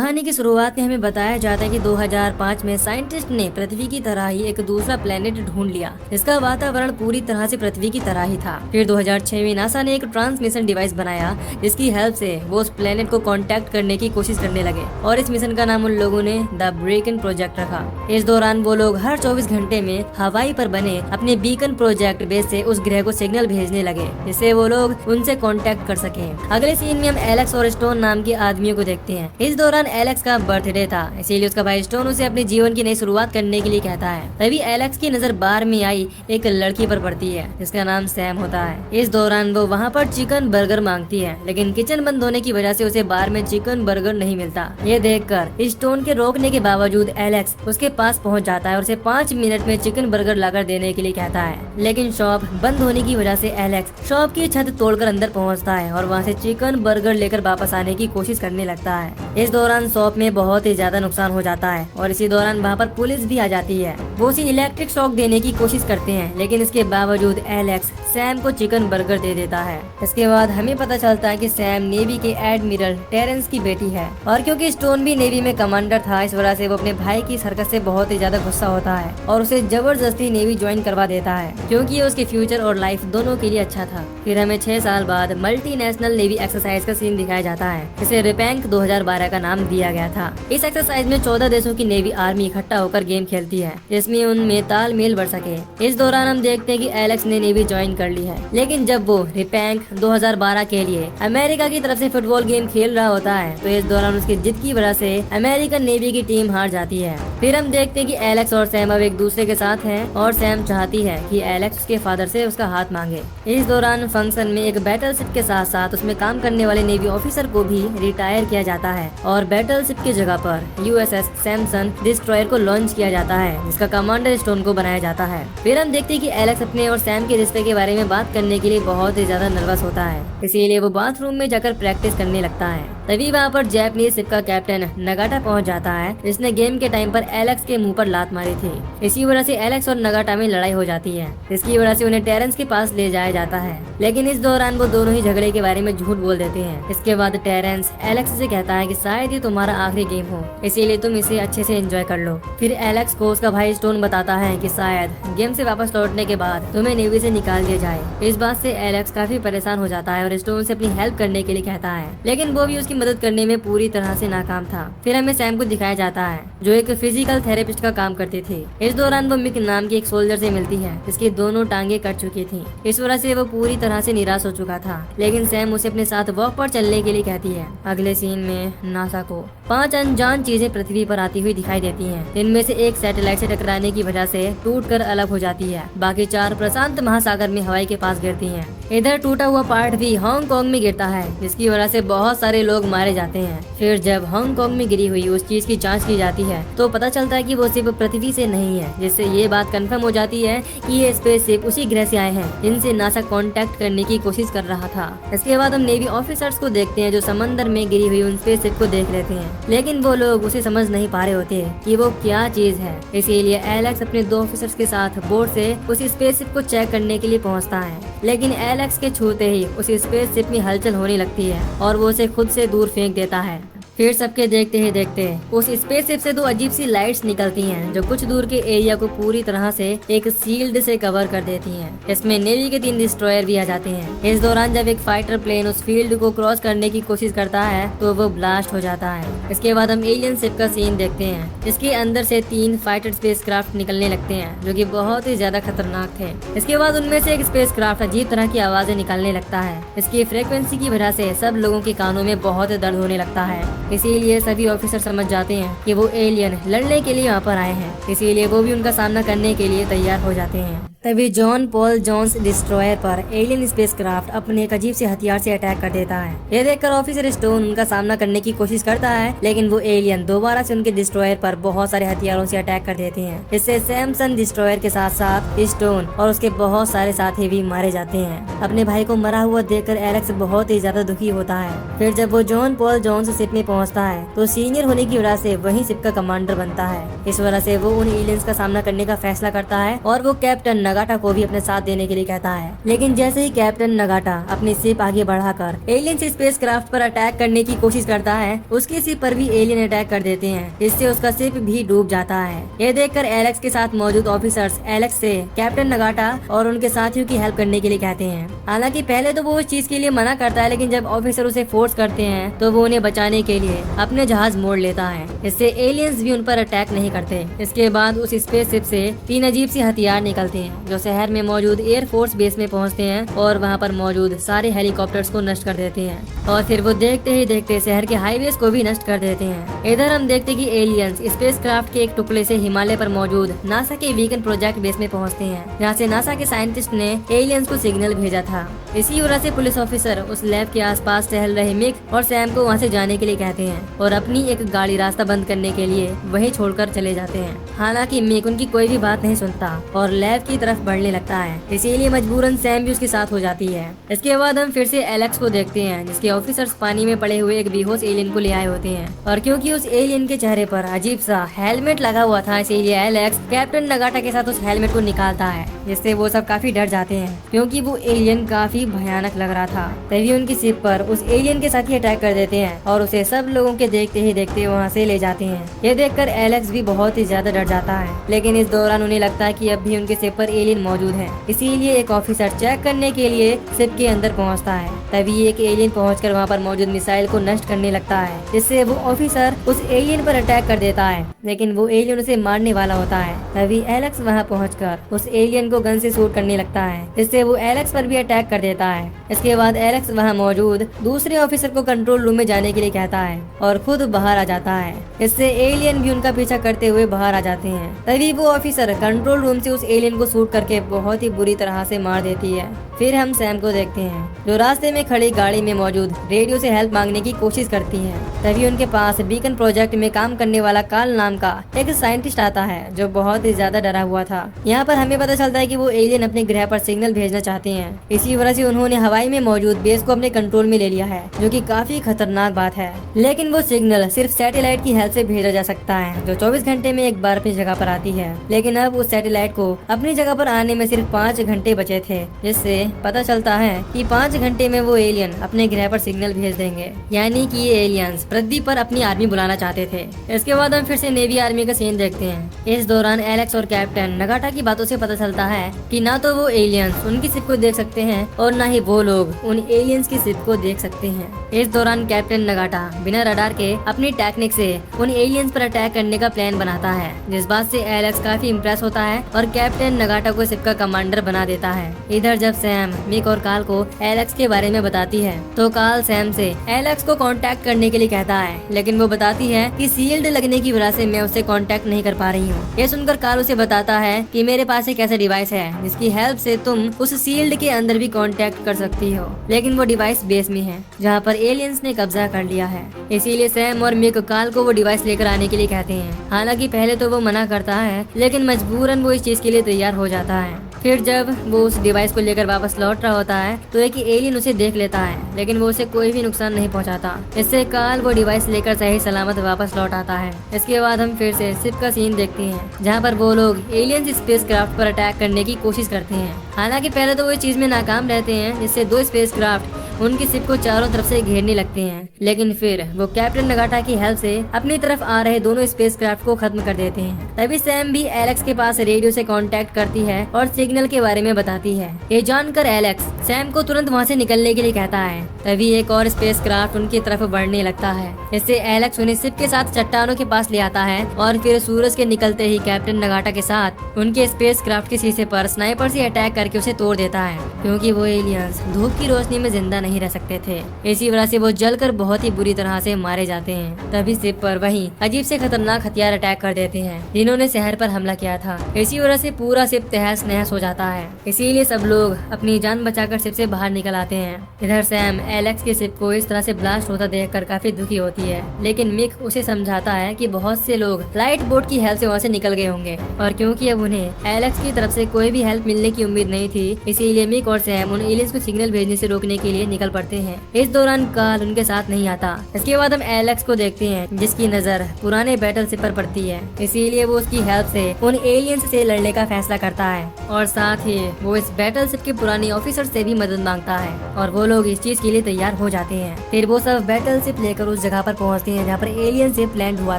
कहानी की शुरुआत में हमें बताया जाता है कि 2005 में साइंटिस्ट ने पृथ्वी की तरह ही एक दूसरा प्लेनेट ढूंढ लिया जिसका वातावरण पूरी तरह से पृथ्वी की तरह ही था। फिर 2006 में नासा ने एक ट्रांसमिशन डिवाइस बनाया जिसकी हेल्प से वो उस प्लेनेट को कांटेक्ट करने की कोशिश करने लगे और इस मिशन का नाम उन लोगों ने द ब्रेकन प्रोजेक्ट रखा। इस दौरान वो लोग हर 24 घंटे में हवाई पर बने अपने बीकन प्रोजेक्ट बेस से उस ग्रह को सिग्नल भेजने लगे जिससे वो लोग उनसे कांटेक्ट कर सके। अगले सीन में हम एलेक्स और स्टोन नाम के आदमियों को देखते हैं। इस दौरान एलेक्स का बर्थडे था, इसीलिए उसका भाई स्टोन उसे अपने जीवन की नई शुरुआत करने के लिए कहता है। तभी एलेक्स की नजर बार में आई एक लड़की पर पड़ती है जिसका नाम सैम होता है। इस दौरान वो वहाँ पर चिकन बर्गर मांगती है लेकिन किचन बंद होने की वजह से उसे बार में चिकन बर्गर नहीं मिलता। ये देखकर स्टोन के रोकने के बावजूद एलेक्स उसके पास पहुँच जाता है और उसे 5 मिनट में चिकन बर्गर लाकर देने के लिए कहता है। लेकिन शॉप बंद होने की वजह से एलेक्स शॉप की छत तोड़कर अंदर पहुँचता है और वहाँ से चिकन बर्गर लेकर वापस आने की कोशिश करने लगता है। इस दौरान शॉप में बहुत ही ज्यादा नुकसान हो जाता है और इसी दौरान वहाँ पर पुलिस भी आ जाती है। वो उसे इलेक्ट्रिक शॉक देने की कोशिश करते हैं लेकिन इसके बावजूद एलेक्स सैम को चिकन बर्गर दे देता है। इसके बाद हमें पता चलता है कि सैम नेवी के एडमिरल टेरेंस की बेटी है और क्योंकि स्टोन भी नेवी में कमांडर था इस वजह से वो अपने भाई की हरकत से बहुत ही ज्यादा गुस्सा होता है और उसे जबरदस्ती नेवी ज्वाइन करवा देता है क्योंकि उसके फ्यूचर और लाइफ दोनों के लिए अच्छा था। फिर हमें 6 साल बाद मल्टीनेशनल नेवी एक्सरसाइज का सीन दिखाया जाता है जिसे रिपैंक 2012 का नाम दिया गया था। इस एक्सरसाइज में 14 देशों की नेवी आर्मी इकट्ठा होकर गेम खेलती है जिसमें उनमें तालमेल बढ़ सके। इस दौरान हम देखते हैं कि एलेक्स ने नेवी ज्वाइन कर ली है लेकिन जब वो रिपैंक 2012 के लिए अमेरिका की तरफ से फुटबॉल गेम खेल रहा होता है तो इस दौरान उसकी जिद की वजह से अमेरिकन नेवी की टीम हार जाती है। फिर हम देखते हैं कि एलेक्स और सैम अब एक दूसरे के साथ हैं और सैम चाहती है कि एलेक्स उसके फादर से उसका हाथ मांगे। इस दौरान फंक्शन में एक बैटलशिप के साथ साथ उसमें काम करने वाले नेवी ऑफिसर को भी रिटायर किया जाता है और बैटलशिप की जगह पर यूएसएस सैमसन डिस्ट्रॉयर को लॉन्च किया जाता है जिसका कमांडर स्टोन को बनाया जाता है। फिर हम देखते हैं कि एलेक्स अपने और सैम के रिश्ते के बारे में बात करने के लिए बहुत ही ज्यादा नर्वस होता है, इसीलिए वो बाथरूम में जाकर प्रैक्टिस करने लगता है। तभी वहाँ पर जापानीज शिप का कैप्टन नगाटा पहुँच जाता है जिसने गेम के टाइम पर एलेक्स के मुंह पर लात मारी थी। इसी वजह से एलेक्स और नगाटा में लड़ाई हो जाती है जिसकी वजह से उन्हें टेरेंस के पास ले जाया जाता है लेकिन इस दौरान वो दोनों ही झगड़े के बारे में झूठ बोल देते हैं। इसके बाद टेरेंस एलेक्स से कहता है कि शायद ये तुम्हारा आखिरी गेम हो इसीलिए तुम इसे अच्छे से एंजॉय कर लो। फिर एलेक्स को उसका भाई स्टोन बताता है कि शायद गेम से वापस लौटने के बाद तुम्हें नेवी से निकाल दिया जाए। इस बात से एलेक्स काफी परेशान हो जाता है और स्टोन से अपनी हेल्प करने के लिए कहता है लेकिन वो भी उसकी मदद करने में पूरी तरह से नाकाम था। फिर हमें सैम को दिखाया जाता है जो एक फिजिकल थेरेपिस्ट का काम करती थी। इस दौरान वो मिक नाम की एक सोल्जर से मिलती है जिसकी दोनों टांगे कट चुकी थी। इस वजह से वो पूरी तरह से निराश हो चुका था लेकिन सैम उसे अपने साथ वॉक पर चलने के लिए कहती है। अगले सीन में नासा को 5 अनजान चीजें पृथ्वी पर आती हुई दिखाई देती हैं। इनमें से एक सैटेलाइट से टकराने की वजह से टूटकर अलग हो जाती है, बाकी 4 प्रशांत महासागर में हवाई के पास गिरती हैं। इधर टूटा हुआ पार्ट भी हांगकांग में गिरता है जिसकी वजह से बहुत सारे लोग मारे जाते हैं। फिर जब हांगकांग में गिरी हुई उस चीज की जांच की जाती है तो पता चलता है कि वो सिर्फ पृथ्वी से नहीं है, जिससे ये बात कंफर्म हो जाती है कि ये स्पेसशिप उसी ग्रह से आए हैं जिनसे नासा कांटेक्ट करने की कोशिश कर रहा था। इसके बाद हम नेवी ऑफिसर्स को देखते हैं जो समंदर में गिरी हुई उन स्पेसशिप को देख लेते हैं लेकिन वो लोग उसे समझ नहीं पा रहे होते कि वो क्या चीज है। इसीलिए एलेक्स अपने 2 ऑफिसर्स के साथ बोट से उस स्पेसशिप को चेक करने के लिए पहुंचता है लेकिन एलेक्स के छूते ही उस स्पेसशिप में हलचल होने लगती है और वो उसे खुद से दूर फेंक देता है। फिर सबके देखते ही देखते उस स्पेसशिप से 2 अजीब सी लाइट्स निकलती हैं जो कुछ दूर के एरिया को पूरी तरह से एक शील्ड से कवर कर देती हैं। इसमें नेवी के 3 डिस्ट्रॉयर भी आ जाते हैं। इस दौरान जब एक फाइटर प्लेन उस फील्ड को क्रॉस करने की कोशिश करता है तो वो ब्लास्ट हो जाता है। इसके बाद हम एलियन शिप का सीन देखते हैं जिसके अंदर से 3 फाइटर स्पेसक्राफ्ट निकलने लगते हैं जो कि बहुत ही ज्यादा खतरनाक थे। इसके बाद उनमें से एक स्पेसक्राफ्ट अजीब तरह की आवाजें निकालने लगता है। इसकी फ्रीक्वेंसी की वजह से सब लोगों के कानों में बहुत दर्द होने लगता है। इसीलिए सभी ऑफिसर समझ जाते हैं कि वो एलियन लड़ने के लिए यहाँ पर आए हैं, इसीलिए वो भी उनका सामना करने के लिए तैयार हो जाते हैं। तभी जॉन पॉल जोन्स डिस्ट्रॉयर पर एलियन स्पेसक्राफ्ट अपने एक अजीब से हथियार से अटैक कर देता है। ये देखकर ऑफिसर स्टोन उनका सामना करने की कोशिश करता है लेकिन वो एलियन दोबारा से उनके डिस्ट्रॉयर पर बहुत सारे हथियारों से अटैक कर देते हैं। इससे सैमसन डिस्ट्रॉयर के साथ साथ स्टोन और उसके बहुत सारे साथी भी मारे जाते हैं। अपने भाई को मरा हुआ देखकर एलेक्स बहुत ही ज्यादा दुखी होता है। फिर जब वो जॉन पॉल जोन्स शिप में पहुँचता है तो सीनियर होने की वजह से वही शिप का कमांडर बनता है। इस वजह से वो उन एलियंस का सामना करने का फैसला करता है और वो कैप्टन नगाटा को भी अपने साथ देने के लिए कहता है। लेकिन जैसे ही कैप्टन नगाटा अपनी शिप आगे बढ़ाकर एलियन स्पेस क्राफ्ट पर अटैक करने की कोशिश करता है, उसकी शिप पर भी एलियन अटैक कर देते हैं, इससे उसका शिप भी डूब जाता है। ये देखकर एलेक्स के साथ मौजूद ऑफिसर्स एलेक्स से कैप्टन नगाटा और उनके साथियों की हेल्प करने के लिए कहते हैं। हालांकि पहले तो वो उस चीज के लिए मना करता है, लेकिन जब ऑफिसर उसे फोर्स करते हैं तो वो उन्हें बचाने के लिए अपने जहाज मोड़ लेता है। इससे एलियंस भी उन पर अटैक नहीं करते। इसके बाद उस स्पेसशिप से 3 अजीब सी हथियार निकलते हैं जो शहर में मौजूद एयरफोर्स बेस में पहुंचते हैं और वहां पर मौजूद सारे हेलीकॉप्टर्स को नष्ट कर देते हैं और फिर वो देखते ही देखते शहर के हाईवेज को भी नष्ट कर देते हैं। इधर हम देखते कि एलियंस स्पेसक्राफ्ट के एक टुकड़े से हिमालय पर मौजूद नासा के वीगन प्रोजेक्ट बेस में पहुंचते हैं, जहां से नासा के साइंटिस्ट ने एलियंस को सिग्नल भेजा था। इसी वजह से पुलिस ऑफिसर उस लैब के आसपास टहल रहे मिक और सैम को वहां से जाने के लिए कहते हैं और अपनी एक गाड़ी रास्ता बंद करने के लिए वहीं छोड़कर चले जाते हैं। हालांकि मिक उनकी कोई भी बात नहीं सुनता और लैब की तरफ बढ़ने लगता है, इसीलिए मजबूरन सैम भी उसके साथ हो जाती है। इसके बाद हम फिर से एलेक्स को देखते हैं, जिसके ऑफिसर्स पानी में पड़े हुए एक बेहोश एलियन को ले आए होते हैं और क्योंकि उस एलियन के चेहरे पर अजीब सा हेलमेट लगा हुआ था, इसीलिए एलेक्स कैप्टन नगाटा के साथ उस हेलमेट को निकालता है, जिससे वो सब काफी डर जाते हैं क्योंकि वो एलियन काफी भयानक लग रहा था। तभी उनकी शिप पर उस एलियन के साथ ही अटैक कर देते हैं और उसे सब लोगों के देखते ही देखते वहाँ से ले जाते हैं। ये देखकर एलेक्स भी बहुत ही ज्यादा डर जाता है, लेकिन इस दौरान उन्हें लगता है कि अब भी उनके शिप पर एलियन मौजूद है, इसीलिए एक ऑफिसर चेक करने के लिए शिप के अंदर पहुँचता है। तभी एक एलियन पहुँचकर वहाँ पर मौजूद मिसाइल को नष्ट करने लगता है, जिससे वो ऑफिसर उस एलियन पर अटैक कर देता है, लेकिन वो एलियन उसे मारने वाला होता है। तभी एलेक्स वहाँ पहुँचकर उस एलियन को गन से शूट करने लगता है, जिससे वो एलेक्स पर भी अटैक कर देता है। इसके बाद एलेक्स वहाँ मौजूद दूसरे ऑफिसर को कंट्रोल रूम में जाने के लिए कहता है और खुद बाहर आ जाता है। इससे एलियन भी उनका पीछा करते हुए बाहर आ जाते हैं। तभी वो ऑफिसर कंट्रोल रूम से उस एलियन को शूट करके बहुत ही बुरी तरह से मार देती है। फिर हम सैम को देखते हैं, जो रास्ते में खड़ी गाड़ी में मौजूद रेडियो से हेल्प मांगने की कोशिश करती है। तभी उनके पास बीकन प्रोजेक्ट में काम करने वाला कार्ल नाम का एक साइंटिस्ट आता है, जो बहुत ही ज्यादा डरा हुआ था। यहाँ पर हमें पता चलता है कि वो एलियन अपने ग्रह पर सिग्नल भेजना चाहते हैं, इसी वजह से उन्होंने हवाई में मौजूद बेस को अपने कंट्रोल में ले लिया है, जो कि काफी खतरनाक बात है। लेकिन वो सिग्नल सिर्फ सैटेलाइट की हेल्प से भेजा जा सकता है, जो 24 घंटे में एक बार अपनी जगह पर आती है। लेकिन अब उस सैटेलाइट को अपनी जगह पर आने में सिर्फ 5 घंटे बचे थे, जिससे पता चलता है कि 5 घंटे में वो एलियन अपने ग्रह पर सिग्नल भेज देंगे, यानी कि ये एलियंस पृथ्वी पर अपनी आर्मी बुलाना चाहते थे। इसके बाद हम फिर से नेवी आर्मी का सीन देखते हैं। इस दौरान एलेक्स और कैप्टन नगाटा की बातों से पता चलता है कि ना तो वो एलियंस उनकी शिप को देख सकते हैं और ना ही वो लोग उन एलियंस की शिप को देख सकते हैं। इस दौरान कैप्टन नगाटा बिना रडार के अपनी टेक्निक से उन एलियंस पर अटैक करने का प्लान बनाता है, जिस बात से एलेक्स काफी इम्प्रेस होता है और कैप्टन नगाटा को शिप का कमांडर बना देता है। इधर जब सैम मिक और कार्ल को एलेक्स के बारे में बताती है, तो कार्ल सैम से एलेक्स को कांटेक्ट करने के लिए कहता है, लेकिन वो बताती है कि शील्ड लगने की वजह से मैं उससे कांटेक्ट नहीं कर पा रही हूँ। ये सुनकर कार्ल उसे बताता है कि मेरे पास एक ऐसा डिवाइस है जिसकी हेल्प से तुम उस शील्ड के अंदर भी कांटेक्ट कर सकती हो, लेकिन वो डिवाइस बेस में है जहाँ पर एलियंस ने कब्जा कर लिया है। इसीलिए सैम और मिक कार्ल को वो डिवाइस लेकर आने के लिए कहते हैं। हालांकि पहले तो वो मना करता है, लेकिन मजबूरन वो इस चीज के लिए तैयार हो जाता है। फिर जब वो उस डिवाइस को लेकर वापस लौट रहा होता है, तो एक एलियन उसे देख लेता है, लेकिन वो उसे कोई भी नुकसान नहीं पहुंचाता। इससे कार्ल वो डिवाइस लेकर सही सलामत वापस लौट आता है। इसके बाद हम फिर से शिप का सीन देखते हैं, जहाँ पर वो लोग एलियंस स्पेसक्राफ्ट पर अटैक करने की कोशिश करते हैं। हालांकि पहले तो वो इस चीज में नाकाम रहते हैं, जिससे 2 स्पेसक्राफ्ट उनकी शिप को चारों तरफ से घेरने लगते हैं, लेकिन फिर वो कैप्टन नगाटा की हेल्प से अपनी तरफ आ रहे दोनों स्पेसक्राफ्ट को खत्म कर देते हैं। तभी सैम भी एलेक्स के पास रेडियो से कांटेक्ट करती है और सिग्नल के बारे में बताती है। ये जानकर एलेक्स सैम को तुरंत वहाँ से निकलने के लिए कहता है। तभी एक और स्पेसक्राफ्ट उनकी तरफ बढ़ने लगता है। इससे एलेक्स उन्हें शिप के साथ चट्टानों के पास ले आता है और फिर सूरज के निकलते ही कैप्टन नगाटा के साथ उनके स्पेसक्राफ्ट के शीशे पर स्नाइपर से अटैक करके उसे तोड़ देता है, क्योंकि वो एलियंस धूप की रोशनी में जिंदा नहीं रह सकते थे। इसी वजह से वो जलकर बहुत ही बुरी तरह से मारे जाते हैं। तभी शिप पर वही अजीब से खतरनाक हथियार अटैक कर देते हैं, जिन्होंने शहर पर हमला किया था। इसी वजह से पूरा शिप तहस नहस हो जाता है। इसीलिए सब लोग अपनी जान बचाकर शिप से बाहर निकल आते हैं। इधर सैम एलेक्स की शिप को इस तरह से ब्लास्ट होता देखकर काफी दुखी होती है, लेकिन मिक उसे समझाता है कि बहुत से लोग लाइट बोट की हेल्प से वहाँ से निकल गए होंगे, और क्योंकि अब उन्हें एलेक्स की तरफ से कोई भी हेल्प मिलने की उम्मीद नहीं थी, इसीलिए मिक और सैम उन एलियंस को सिग्नल भेजने से रोकने के लिए निकल पड़ते हैं। इस दौरान कार्ल उनके साथ नहीं आता। इसके बाद हम एलेक्स को देखते हैं जिसकी नजर पुराने बैटलशिप पर पड़ती है, इसीलिए वो उसकी हेल्प से उन एलियंस से लड़ने का फैसला करता है और साथ ही वो इस बैटलशिप के पुराने ऑफिसर से भी मदद मांगता है और वो लोग इस चीज के लिए तैयार हो जाते हैं। फिर वो सब बैटलशिप लेकर उस जगह पर पहुंचते हैं जहाँ पर एलियन शिप लैंड हुआ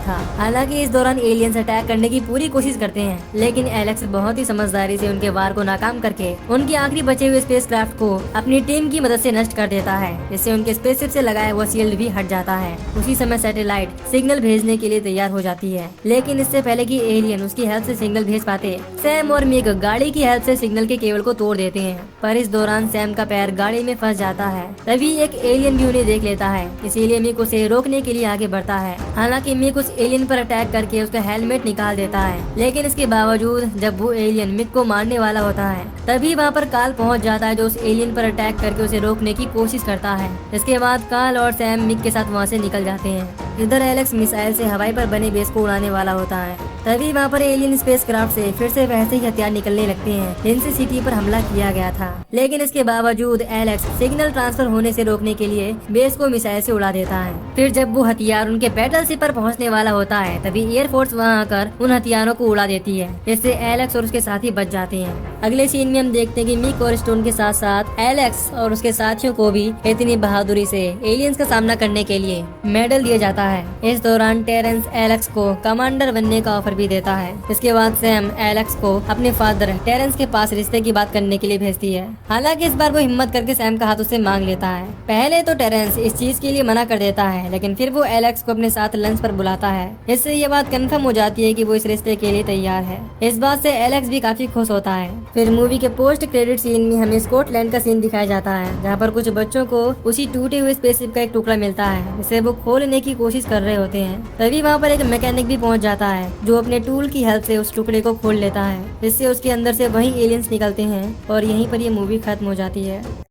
था। हालांकि इस दौरान एलियंस अटैक करने की पूरी कोशिश करते हैं, लेकिन एलेक्स बहुत ही समझदारी से उनके वार को नाकाम करके उनके आखिरी बचे हुए स्पेसक्राफ्ट को अपनी टीम की मदद से नष्ट कर देता है, जिससे उनके स्पेसशिप से लगाया हुआ शील्ड भी हट जाता है। उसी समय सैटेलाइट सिग्नल भेजने के लिए तैयार हो जाती है, लेकिन इससे पहले कि एलियन उसकी हेल्प से सिग्नल भेज पाते, सैम और मिक गाड़ी की हेल्प से सिग्नल के केबल को तोड़ देते हैं। पर इस दौरान सैम का पैर गाड़ी में फंस जाता है। तभी एक एलियन भी उन्हें देख लेता है, इसीलिए मिक उसे रोकने के लिए आगे बढ़ता है। हालांकि मिक उस एलियन पर अटैक करके उसका हेलमेट निकाल देता है, लेकिन इसके बावजूद जब वो एलियन मिक को मारने वाला होता है तभी वहाँ पर कार्ल पहुँच जाता है, जो उस एलियन पर अटैक करके उसे रोकने की कोशिश करता है। इसके बाद कार्ल और सैम मिक के साथ वहाँ से निकल जाते हैं। इधर एलेक्स मिसाइल से हवाई पर बने बेस को उड़ाने वाला होता है, तभी वहाँ पर एलियन स्पेसक्राफ्ट से फिर से वैसे ही हथियार निकलने लगते हैं जिनसे सिटी पर हमला किया गया था। लेकिन इसके बावजूद एलेक्स सिग्नल ट्रांसफर होने से रोकने के लिए बेस को मिसाइल से उड़ा देता है। फिर जब वो हथियार उनके बैटलशिप पर पहुंचने वाला होता है तभी एयरफोर्स वहां आकर उन हथियारों को उड़ा देती है, जिससे एलेक्स और उसके साथी बच जाते हैं। अगले सीन में हम देखते हैं कि मिक और स्टोन के साथ साथ एलेक्स और उसके साथियों को भी इतनी बहादुरी से एलियंस का सामना करने के लिए मेडल दिया जाता है। इस दौरान टेरेंस एलेक्स को कमांडर बनने का ऑफर भी देता है। इसके बाद सैम एलेक्स को अपने फादर टेरेंस के पास रिश्ते की बात करने के लिए भेजती है। हालांकि इस बार वो हिम्मत करके सैम का हाथ उससे मांग लेता है। पहले तो टेरेंस इस चीज के लिए मना कर देता है, लेकिन फिर वो एलेक्स को अपने साथ लंच पर बुलाता है। इससे ये बात कंफर्म हो जाती है कि वो इस रिश्ते के लिए तैयार है। इस बात से एलेक्स भी काफी खुश होता है। फिर मूवी के पोस्ट क्रेडिट सीन में हमें स्कॉटलैंड का सीन दिखाया जाता है, जहाँ पर कुछ बच्चों को उसी टूटे हुए स्पेसशिप का एक टुकड़ा मिलता है, जिसे वो खोलने की कोशिश कर रहे होते हैं। तभी वहाँ पर एक मैकेनिक भी पहुँच जाता है, जो अपने टूल की हेल्प से उस टुकड़े को खोल लेता है, जिससे उसके अंदर से वही एलियंस निकलते हैं और यहीं पर ये मूवी खत्म हो जाती है।